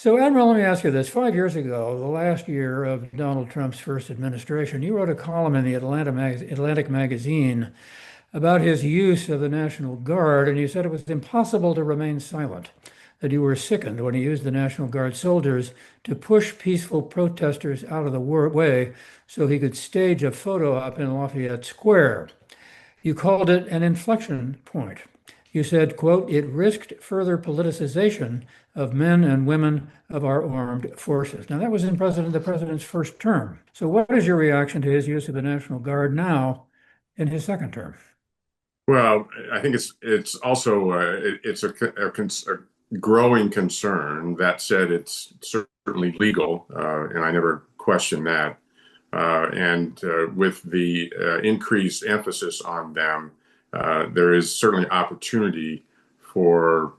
So, Admiral, let me ask you this. 5 years ago, the last year of Donald Trump's first administration, you wrote a column in the Atlantic magazine about his use of the National Guard, and you said it was impossible to remain silent, that you were sickened when he used the National Guard soldiers to push peaceful protesters out of the way so he could stage a photo op in Lafayette Square. You called it an inflection point. You said, quote, it risked further politicization of men and women of our armed forces. Now, that was in the president's first term. So what is your reaction to his use of the National Guard now in his second term? Well, I think it's also it's a growing concern. That said, it's certainly legal, and I never question that. And with the increased emphasis on them, there is certainly opportunity for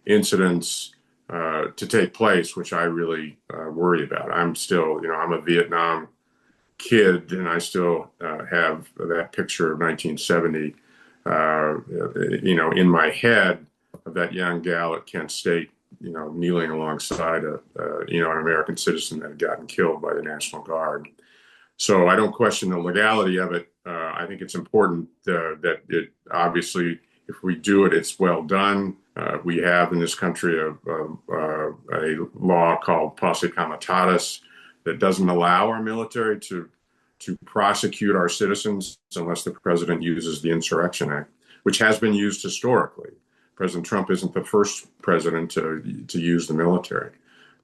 incidents to take place, which I really worry about. I'm still, I'm a Vietnam kid, and I still have that picture of 1970, in my head of that young gal at Kent State, kneeling alongside an American citizen that had gotten killed by the National Guard. So I don't question the legality of it. I think it's important that it obviously, if we do it, it's well done. We have in this country a law called posse comitatus that doesn't allow our military to prosecute our citizens unless the president uses the Insurrection Act, which has been used historically. President Trump isn't the first president to use the military.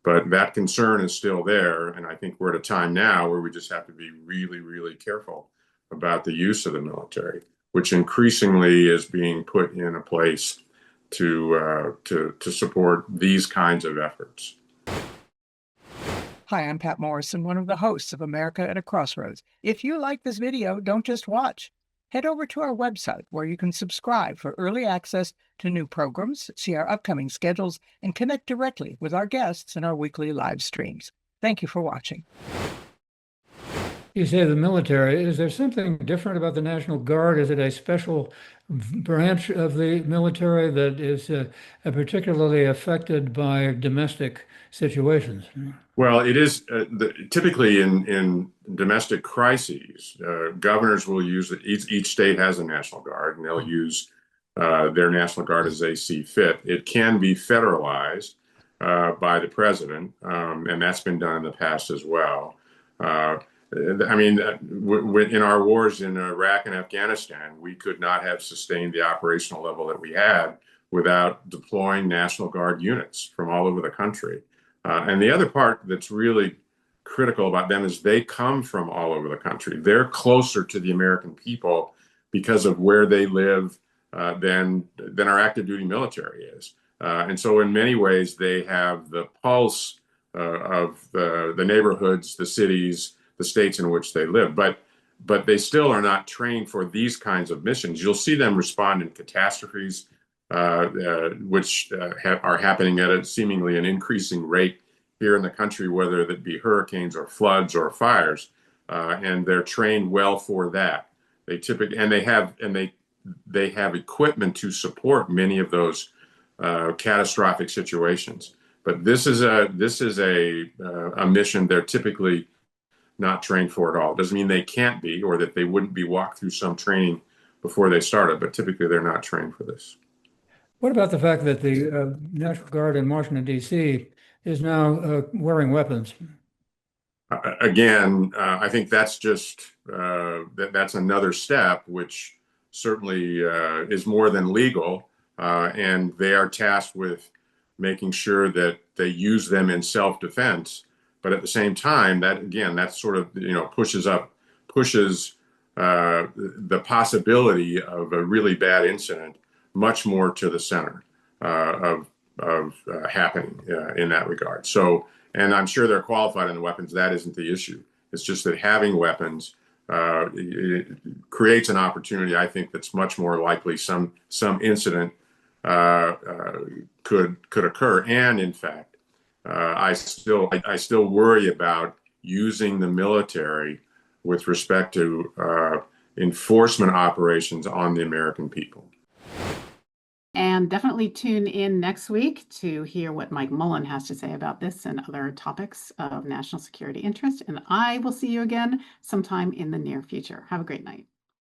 But that concern is still there. And I think we're at a time now where we just have to be really, really careful about the use of the military, which increasingly is being put in a place to support these kinds of efforts. Hi, I'm Pat Morrison, one of the hosts of America at a Crossroads. If you like this video, don't just watch. Head over to our website where you can subscribe for early access to new programs, see our upcoming schedules, and connect directly with our guests in our weekly live streams. Thank you for watching. You say the military. Is there something different about the National Guard? Is it a special branch of the military that is particularly affected by domestic situations? Well, it is typically in domestic crises, governors will use it. Each state has a National Guard, and they'll use their National Guard as they see fit. It can be federalized by the president, and that's been done in the past as well. In our wars in Iraq and Afghanistan, we could not have sustained the operational level that we had without deploying National Guard units from all over the country. And the other part that's really critical about them is they come from all over the country. They're closer to the American people because of where they live than our active duty military is. And so in many ways, they have the pulse of the neighborhoods, the cities, the states in which they live. But they still are not trained for these kinds of missions. You'll see them respond in catastrophes, which are happening at a seemingly an increasing rate here in the country, whether that be hurricanes or floods or fires, and they're trained well for that. They typically they have equipment to support many of those catastrophic situations. But this is a mission they're typically not trained for at all. It doesn't mean they can't be, or that they wouldn't be walked through some training before they started, but typically they're not trained for this. What about the fact that the National Guard in Washington, D.C. is now wearing weapons? Again, I think that's just that's another step, which certainly is more than legal, and they are tasked with making sure that they use them in self-defense. But at the same time, that sort of pushes the possibility of a really bad incident much more to the center of happening in that regard. So, and I'm sure they're qualified on the weapons. That isn't the issue. It's just that having weapons it creates an opportunity. I think that's much more likely some incident could occur. And in fact, I still worry about using the military with respect to enforcement operations on the American people. And definitely tune in next week to hear what Mike Mullen has to say about this and other topics of national security interest. And I will see you again sometime in the near future. Have a great night.